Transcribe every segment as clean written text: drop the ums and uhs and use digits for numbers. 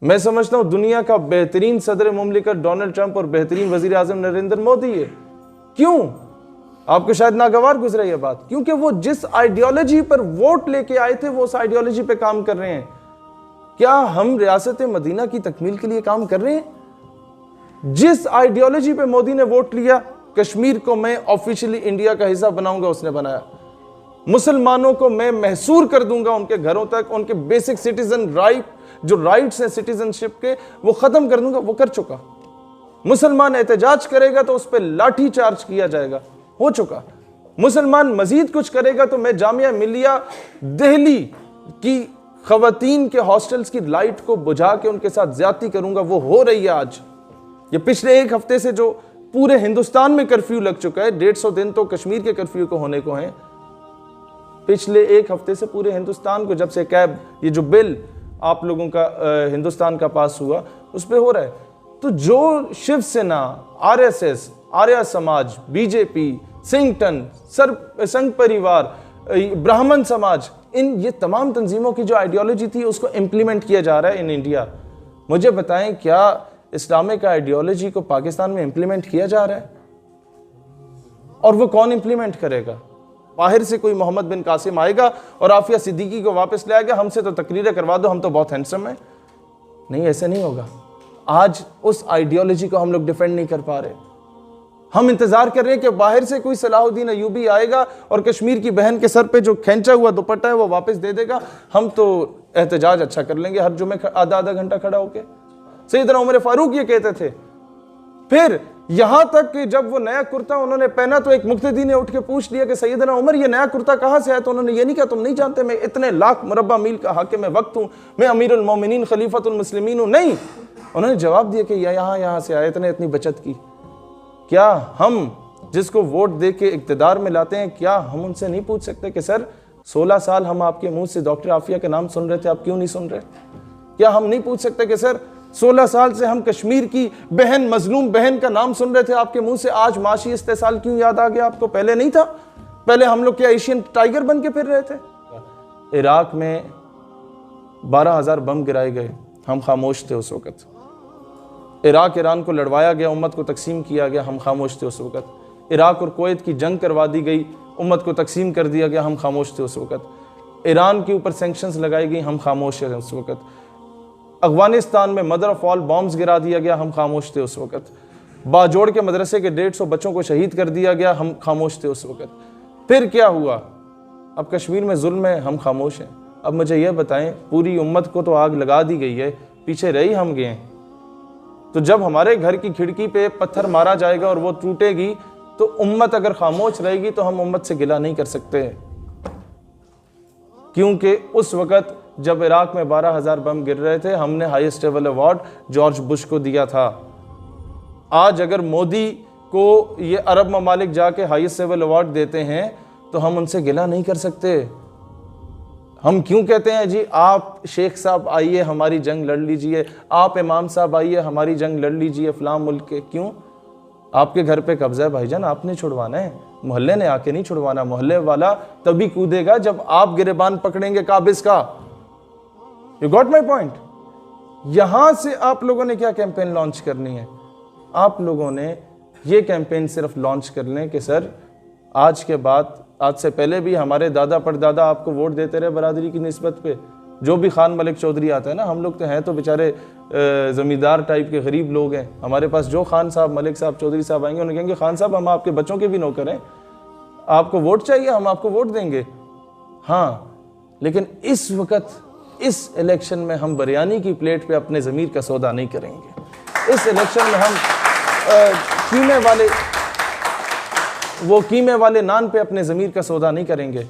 मैं समझता हूं दुनिया का बेहतरीन सदर मुमलिकत डोनाल्ड ट्रंप और बेहतरीन वजीर आजम नरेंद्र मोदी है। क्यों? आपको शायद नागवार गुजरे ये बात, क्योंकि वो जिस आइडियोलॉजी पर वोट लेके आए थे वो उस आइडियोलॉजी पे काम कर रहे हैं। क्या हम रियासत मदीना की तकमील के लिए काम कर रहे हैं? जिस आइडियोलॉजी पे मोदी ने वोट लिया, कश्मीर को मैं ऑफिशियली इंडिया का हिस्सा बनाऊंगा, उसने बनाया। मुसलमानों को मैं महसूर कर दूंगा उनके घरों तक, उनके बेसिक सिटीजन राइट, जो राइट्स हैं सिटीजनशिप के, वो खत्म कर दूंगा, वो कर चुका। मुसलमान एहतजाज करेगा तो उस पर लाठी चार्ज किया जाएगा, हो चुका। मुसलमान मजीद कुछ करेगा तो मैं जामिया मिलिया दिल्ली की खवातीन के हॉस्टल्स की लाइट को बुझा के उनके साथ ज्यादती करूंगा, वो हो रही है आज। ये पिछले एक हफ्ते से जो पूरे हिंदुस्तान में कर्फ्यू लग चुका है, 150 दिन तो कश्मीर के कर्फ्यू को होने को हैं। पिछले एक हफ्ते से पूरे हिंदुस्तान को, जब से कैब ये जो बिल आप लोगों का हिंदुस्तान का पास हुआ, उस पर हो रहा है। तो जो शिवसेना, आरएसएस, आर्य समाज, बीजेपी, सिंगटन, संघ परिवार, ब्राह्मण समाज, इन ये तमाम तंजीमों की जो आइडियोलॉजी थी उसको इम्प्लीमेंट किया जा रहा है इन इंडिया। मुझे बताएं, क्या इस्लामिक आइडियोलॉजी को पाकिस्तान में इंप्लीमेंट किया जा रहा है? और वो कौन इंप्लीमेंट करेगा? बाहर से कोई मोहम्मद बिन कासिम आएगा और आफिया सिद्दीकी को वापस ले आएगा, हमसे तो तकरीरें करवा दो, हम तो बहुत हैंडसम हैं। नहीं, ऐसे नहीं होगा। आज उस आइडियोलॉजी को हम लोग डिफेंड नहीं कर पा रहे। हम इंतजार कर रहे हैं कि बाहर से कोई सलाहुद्दीन अयूबी आएगा और कश्मीर की बहन के सर पे जो खींचा हुआ दुपट्टा है वो वापस दे देगा, हम तो एहतजाज अच्छा कर लेंगे हर जुमे आधा आधा घंटा खड़ा होके। सैयदना उमर फारूक ये कहते थे। फिर यहां तक कि जब वो नया कुर्ता उन्होंने पहना तो एक मुक्तदी ने उठ के पूछ लिया कि सैयदना उमर ये नया कुर्ता कहां से आया? तो उन्होंने ये नहीं कहा तुम नहीं जानते मैं इतने लाख मुरब्बा मील का हाकिम वक्त हूं, मैं अमीरुल मोमिनीन खलीफतुल मुस्लिमीन हूं। नहीं, उन्होंने जवाब दिया कि यहां से आए, इतने इतनी बचत की। क्या हम जिसको वोट दे के इक्तदार में लाते हैं, क्या हम उनसे नहीं पूछ सकते कि सर 16 साल हम आपके मुंह से डॉक्टर आफिया के नाम सुन रहे थे, आप क्यों नहीं सुन रहे? क्या हम नहीं पूछ सकते कि सर 16 साल से हम कश्मीर की बहन, मजलूम बहन का नाम सुन रहे थे आपके मुंह से, आज माशी इस्तेसाल क्यों याद आ गया आपको? पहले नहीं था? पहले हम लोग क्या एशियन टाइगर बन के फिर रहे थे? इराक में 12,000 बम गिराए गए, हम खामोश थे उस वक्त। इराक ईरान को लड़वाया गया, उम्मत को तकसीम किया गया, हम खामोश थे उस वक्त। इराक और कुवैत की जंग करवा दी गई, उम्मत को तकसीम कर दिया गया, हम खामोश थे उस वक्त। ईरान के ऊपर सैंक्शंस लगाई गई, हम खामोश थे उस वक्त। अफगानिस्तान में मदर ऑफ ऑल बॉम्ब्स गिरा दिया गया, हम खामोश थे उस वक्त। बाजोड़ के मदरसे के 150 बच्चों को शहीद कर दिया गया, हम खामोश थे उस वक्त। फिर क्या हुआ? अब कश्मीर में जुल्म है, हम खामोश हैं। अब मुझे यह बताएं, पूरी उम्मत को तो आग लगा दी गई है, पीछे रही हम गए। तो जब हमारे घर की खिड़की पे पत्थर मारा जाएगा और वो टूटेगी, तो उम्मत अगर खामोश रहेगी तो हम उम्मत से गिला नहीं कर सकते, क्योंकि उस वक्त जब इराक में 12,000 बम गिर रहे थे, हमने highest level award George Bush को दिया था। आज अगर मोदी को ये अरब ममालिक जाके हाईएस्ट लेवल अवार्ड देते हैं तो हम उनसे गिला नहीं कर सकते। हम क्यों कहते हैं जी आप शेख साहब आइए हमारी जंग लड़ लीजिए, आप इमाम साहब आइए हमारी जंग लड़ लीजिए फलां मुल्क के? क्यों? आपके घर पे कब्जा है भाईजान, आपने छुड़वाना है, मोहल्ले ने आके नहीं छुड़वाना। मोहल्ले वाला तभी कूदेगा जब आप गिरेबान पकड़ेंगे काबिज का। You got my point? यहां से आप लोगों ने क्या कैंपेन लॉन्च करनी है? आप लोगों ने ये कैंपेन सिर्फ लॉन्च कर लें कि सर आज के बाद, आज से पहले भी हमारे दादा परदादा आपको वोट देते रहे बरादरी की निस्बत पे। जो भी खान मलिक चौधरी आता है ना, हम लोग तो हैं तो बेचारे ज़मींदार टाइप के गरीब लोग हैं, हमारे पास जो खान साहब, मलिक साहब, चौधरी साहब आएंगे उन्हें कहेंगे खान साहब हम आपके बच्चों के भी नौकर हैं, आपको वोट चाहिए हम आपको वोट देंगे। हाँ, लेकिन इस वक्त इस इलेक्शन में हम बिरयानी की प्लेट पे अपने ज़मीर का सौदा नहीं करेंगे। इस इलेक्शन में हम कीमे वाले नान पे अपने ज़मीर का सौदा नहीं करेंगे।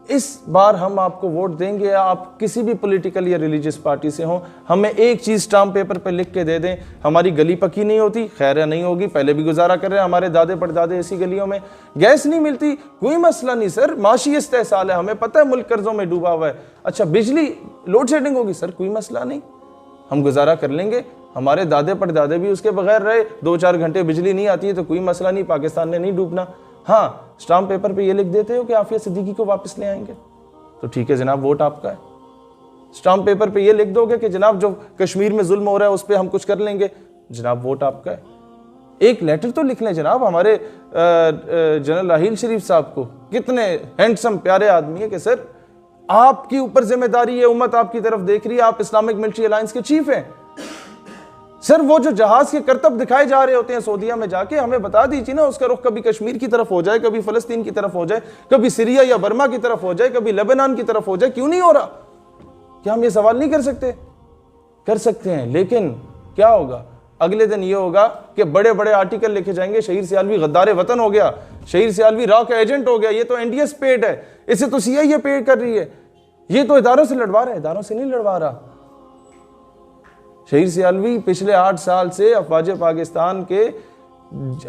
इस बार हम आपको वोट देंगे, आप किसी भी पॉलिटिकल या रिलीजियस पार्टी से हों, हमें एक चीज़ स्टाम्प पेपर पे लिख के दे दें, हमारी गली पक्की नहीं होती, खैर नहीं होगी, पहले भी गुजारा कर रहे हैं हमारे दादे परदादे ऐसी गलियों में। गैस नहीं मिलती, कोई मसला नहीं सर, माशी इस्तेसाल है, हमें पता है मुल्क कर्जों में डूबा हुआ है। अच्छा बिजली लोड शेडिंग होगी सर, कोई मसला नहीं, हम गुजारा कर लेंगे, हमारे दादे परदादे भी उसके बगैर रहे, 2-4 घंटे बिजली नहीं आती है तो कोई मसला नहीं, पाकिस्तान ने नहीं डूबना। हाँ, स्टाम्प पेपर पे ये लिख देते हो कि आफिया सिद्दीकी को वापस ले आएंगे, तो ठीक है जनाब, वोट आपका है। स्टाम्प पेपर पे ये लिख दोगे कि जनाब जो कश्मीर में जुल्म हो रहा है उस पर हम कुछ कर लेंगे, जनाब वोट आपका है। एक लेटर तो लिख लें जनाब हमारे जनरल राहील शरीफ साहब को, कितने हैंडसम प्यारे आदमी है, कि सर आपके ऊपर जिम्मेदारी है, उम्मत आपकी तरफ देख रही है, आप इस्लामिक मिलिट्री अलायंस के चीफ हैं। सर वो जो जहाज के करतब दिखाए जा रहे होते हैं सऊदीया में जाके, हमें बता दीजिए ना उसका रुख कभी कश्मीर की तरफ हो जाए, कभी फलस्तीन की तरफ हो जाए, कभी सीरिया या बर्मा की तरफ हो जाए, कभी लेबनान की तरफ हो जाए, क्यों नहीं हो रहा? क्या हम ये सवाल नहीं कर सकते? कर सकते हैं, लेकिन क्या होगा? अगले दिन ये होगा कि बड़े बड़े आर्टिकल लिखे जाएंगे, शहीर सियालवी गद्दार वतन हो गया, शहीर सियालवी रॉ का एजेंट हो गया, ये तो एनडीएस पेड है, इसे तो सीआईए पेड कर रही है, ये तो इदारों से लड़वा रहा है, इदारों से नहीं लड़वा रहा। शहीर सियालवी पिछले 8 साल से अफवाज पाकिस्तान के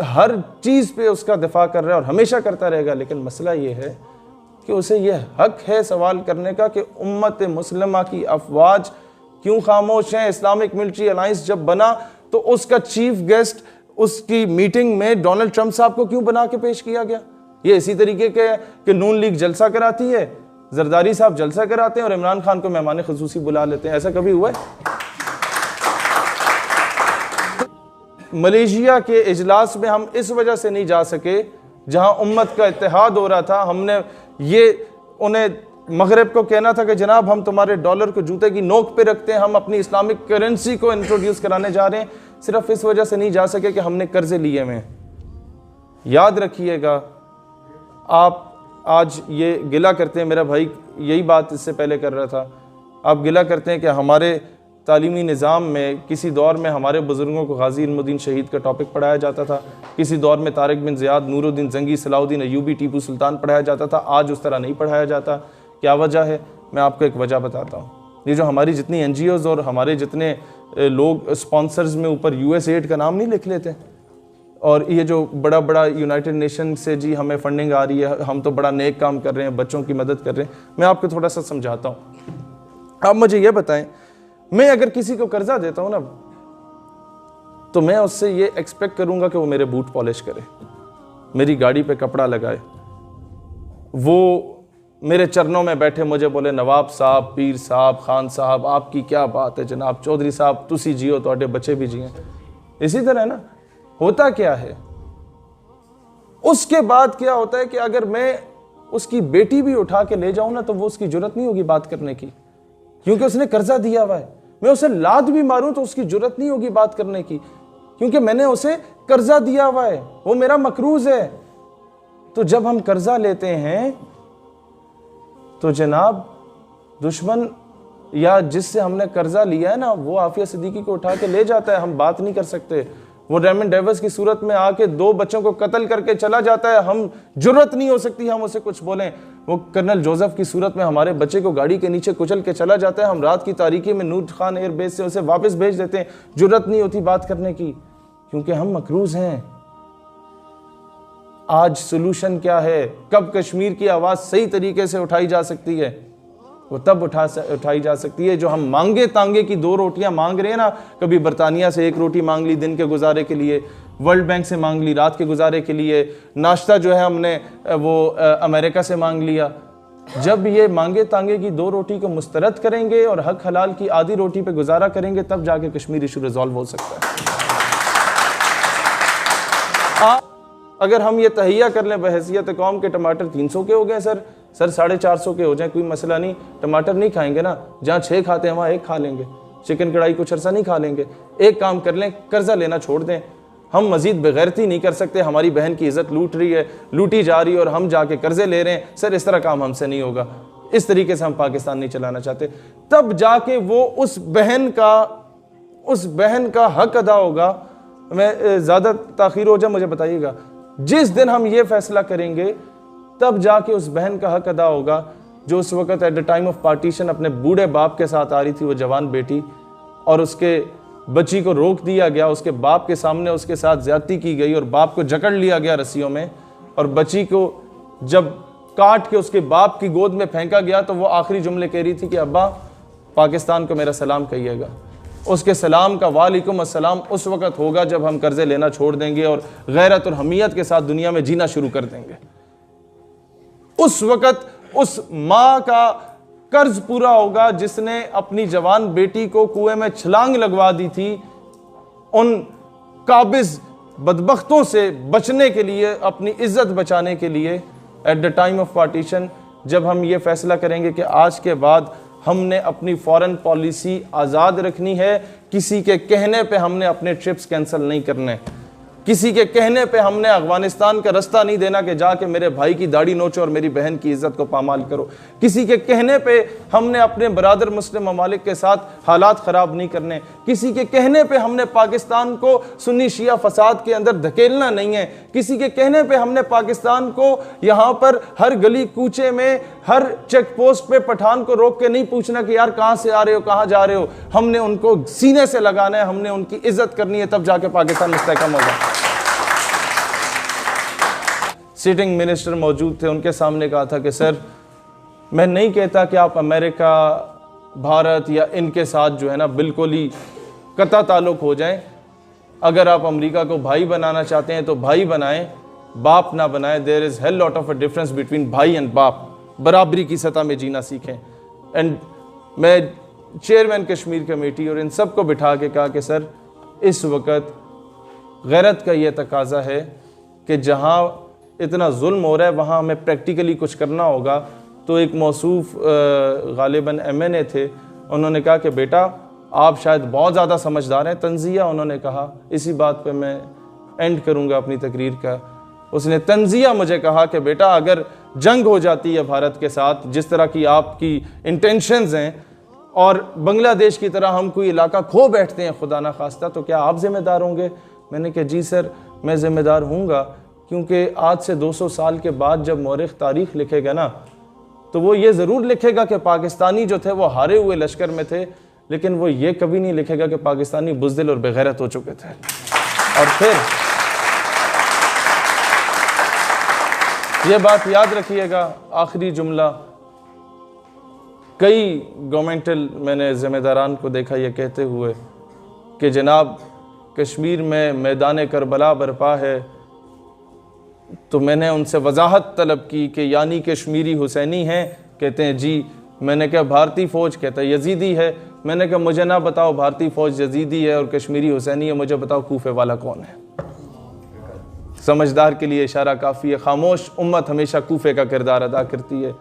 हर चीज पे उसका दिफा कर रहा है और हमेशा करता रहेगा, लेकिन मसला ये है कि उसे यह हक है सवाल करने का कि उम्मत मुस्लिमा की अफवाज क्यों खामोश हैं। इस्लामिक मिलिट्री अलायंस जब बना तो उसका चीफ गेस्ट उसकी मीटिंग में डोनाल्ड ट्रंप साहब को क्यों बना के पेश किया गया? ये इसी तरीके के कि नून लीग जलसा कराती है, जरदारी साहब जलसा कराते हैं और इमरान खान को मेहमान खुसूसी बुला लेते हैं। ऐसा कभी हुआ है? मलेशिया के इजलास में हम इस वजह से नहीं जा सके, जहां उम्मत का इत्तेहाद हो रहा था, हमने ये उन्हें मगरब को कहना था कि जनाब हम तुम्हारे डॉलर को जूते की नोक पे रखते हैं, हम अपनी इस्लामिक करेंसी को इंट्रोड्यूस कराने जा रहे हैं, सिर्फ इस वजह से नहीं जा सके कि हमने कर्जे लिए हुए। याद रखिएगा, आप आज ये गिला करते हैं, मेरा भाई यही बात इससे पहले कर रहा था, आप गिला करते हैं कि हमारे तालीमी निज़ाम में किसी दौर में हमारे बुज़ुर्गों को गाज़ी इल्मुद्दीन शहीद का टॉपिक पढ़ाया जाता था, किसी दौर में तारिक बिन ज़ियाद, नूरुद्दीन जंगी, सलाउद्दीन अयूबी, टीपू सुल्तान पढ़ाया जाता था। आज उस तरह नहीं पढ़ाया जाता। क्या वजह है? मैं आपको एक वजह बताता हूँ। ये जो हमारी जितनी NGOs और हमारे जितने लोग स्पॉन्सर्स में ऊपर USAID का नाम नहीं लिख लेते, और ये जो बड़ा बड़ा यूनाइटेड नेशन से जी हमें फंडिंग आ रही है, हम तो बड़ा नेक काम कर रहे हैं, बच्चों की मदद कर रहे हैं, मैं आपको थोड़ा सा समझाता हूँ। आप मुझे ये बताएं, मैं अगर किसी को कर्जा देता हूं ना, तो मैं उससे ये एक्सपेक्ट करूंगा कि वो मेरे बूट पॉलिश करे, मेरी गाड़ी पे कपड़ा लगाए, वो मेरे चरणों में बैठे मुझे बोले नवाब साहब, पीर साहब, खान साहब, आपकी क्या बात है जनाब, चौधरी साहब तुसी जियो तो बच्चे भी जिए। इसी तरह ना होता क्या है, उसके बाद क्या होता है कि अगर मैं उसकी बेटी भी उठा के ले जाऊं ना, तो वो उसकी जुर्रत नहीं होगी बात करने की, क्योंकि उसने कर्जा दिया हुआ है। मैं उसे लात भी मारूं तो उसकी जुर्रत नहीं होगी बात करने की, क्योंकि मैंने उसे कर्जा दिया हुआ है, वो मेरा मकरूज है। तो जब हम कर्जा लेते हैं तो जनाब दुश्मन या जिससे हमने कर्जा लिया है ना, वो आफिया सिद्दीकी को उठा के ले जाता है, हम बात नहीं कर सकते। वो रेमंड डेविस की सूरत में आके 2 बच्चों को कत्ल करके चला जाता है, हम जुर्रत नहीं हो सकती हम उसे कुछ बोलें। वो कर्नल जोसेफ की सूरत में हमारे बच्चे को गाड़ी के नीचे कुचल के चला जाता है, हम रात की तारीकी में नूर खान एयरबेस से उसे वापस भेज देते हैं, जुर्रत नहीं होती बात करने की, क्योंकि हम मकरूज हैं। आज सोल्यूशन क्या है? कब कश्मीर की आवाज़ सही तरीके से उठाई जा सकती है? वो तब उठाई जा सकती है जो हम मांगे तांगे की 2 रोटियां मांग रहे हैं ना। कभी बरतानिया से 1 रोटी मांग ली दिन के गुजारे के लिए, वर्ल्ड बैंक से मांग ली रात के गुजारे के लिए, नाश्ता जो है हमने वो अमेरिका से मांग लिया। जब ये मांगे तांगे की 2 रोटी को मुस्तरद करेंगे और हक हलाल की आधी रोटी पे गुजारा करेंगे, तब जाके कश्मीर इशू रिजॉल्व हो सकता है। अगर हम ये तहिया कर लें बहैसियत कौम के टमाटर 300 के हो गए सर 450 के हो जाए, कोई मसला नहीं, टमाटर नहीं खाएंगे ना, जहाँ 6 खाते हैं वहाँ 1 खा लेंगे, चिकन कढ़ाई कुछ अरसा नहीं खा लेंगे। एक काम कर लें, कर्जा लेना छोड़ दें। हम मजीद बेगैरती नहीं कर सकते, हमारी बहन की इज्जत लूटी जा रही है और हम जाके कर्जे ले रहे हैं। सर इस तरह काम हमसे नहीं होगा, इस तरीके से हम पाकिस्तान नहीं चलाना चाहते। तब जाके वो उस बहन का हक अदा होगा। मैं ज़्यादा ताख़ीर हो जाए मुझे बताइएगा, जिस दिन हम ये फैसला करेंगे तब जाके उस बहन का हक अदा होगा जो उस वक़्त at the time of partition अपने बूढ़े बाप के साथ आ रही थी, वो जवान बेटी, और उसके बच्ची को रोक दिया गया, उसके बाप के सामने उसके साथ ज्यादती की गई और बाप को जकड़ लिया गया रस्सियों में, और बच्ची को जब काट के उसके बाप की गोद में फेंका गया तो वो आखिरी जुमले कह रही थी कि अब्बा पाकिस्तान को मेरा सलाम कहिएगा। उसके सलाम का वालेकुम अस्सलाम उस वक़्त होगा जब हम कर्जे लेना छोड़ देंगे और गैरत और हमीयत के साथ दुनिया में जीना शुरू कर देंगे। उस वक़्त उस माँ का कर्ज पूरा होगा जिसने अपनी जवान बेटी को कुएं में छलांग लगवा दी थी, उन काबिज बदबख्तों से बचने के लिए, अपनी इज्जत बचाने के लिए at the time of partition, जब हम ये फैसला करेंगे कि आज के बाद हमने अपनी फॉरेन पॉलिसी आज़ाद रखनी है, किसी के कहने पे हमने अपने ट्रिप्स कैंसिल नहीं करने, किसी के कहने पे हमने अफगानिस्तान का रास्ता नहीं देना कि जाके मेरे भाई की दाढ़ी नोचो और मेरी बहन की इज्जत को पामाल करो, किसी के कहने पे हमने अपने बरादर मुस्लिम ममालिक के साथ हालात ख़राब नहीं करने, किसी के कहने पे हमने पाकिस्तान को सुन्नी शिया फसाद के अंदर धकेलना नहीं है, किसी के कहने पे हमने पाकिस्तान को यहाँ पर हर गली कूचे में, हर चेक पोस्ट पे पठान को रोक के नहीं पूछना कि यार कहाँ से आ रहे हो, कहाँ जा रहे हो। हमने उनको सीने से लगाना है, हमने उनकी इज्जत करनी है, तब जाके पाकिस्तान मुस्तहकम होगा। सिटिंग मिनिस्टर मौजूद थे, उनके सामने कहा था कि सर मैं नहीं कहता कि आप अमेरिका, भारत या इनके साथ जो है ना बिल्कुल ही कता ताल्लुक़ हो जाएं। अगर आप अमेरिका को भाई बनाना चाहते हैं तो भाई बनाएं, बाप ना बनाएं। There is hell lot of a difference between भाई एंड बाप। बराबरी की सतह में जीना सीखें। एंड मैं चेयरमैन कश्मीर कमेटी और इन सब को बिठा के कहा कि सर इस वक्त गैरत का ये तकाजा है कि जहाँ इतना जुल्म हो रहा है वहाँ हमें प्रैक्टिकली कुछ करना होगा। तो एक मौसूफ गालिबन MNA थे, उन्होंने कहा कि बेटा आप शायद बहुत ज़्यादा समझदार हैं। तंज़िया उन्होंने कहा, इसी बात पे मैं एंड करूँगा अपनी तकरीर का। उसने तंज़िया मुझे कहा कि बेटा अगर जंग हो जाती है भारत के साथ, जिस तरह की आपकी इंटेंशंस हैं, और बांग्लादेश की तरह हम कोई इलाका खो बैठते हैं खुदा ना खास्ता, तो क्या आप ज़िम्मेदार होंगे? मैंने कहा जी सर मैं ज़िम्मेदार हूँगा, क्योंकि आज से 200 साल के बाद जब मौरिख तारीख़ लिखेगा ना, तो वो ये ज़रूर लिखेगा कि पाकिस्तानी जो थे वो हारे हुए लश्कर में थे, लेकिन वो ये कभी नहीं लिखेगा कि पाकिस्तानी बुज़दिल और बेगैरत हो चुके थे। और फिर ये बात याद रखिएगा, आखिरी जुमला, कई गवर्नमेंटल मैंने ज़िम्मेदारान को देखा ये कहते हुए कि जनाब कश्मीर में मैदान करबला बरपा है, तो मैंने उनसे वजाहत तलब की कि यानी कश्मीरी हुसैनी हैं? कहते हैं जी। मैंने कहा भारतीय फ़ौज? कहता है यजीदी है। मैंने कहा मुझे ना बताओ भारतीय फ़ौज यजीदी है और कश्मीरी हुसैनी है, मुझे बताओ कूफे वाला कौन है? समझदार के लिए इशारा काफ़ी है। खामोश उम्मत हमेशा कूफे का किरदार अदा करती है।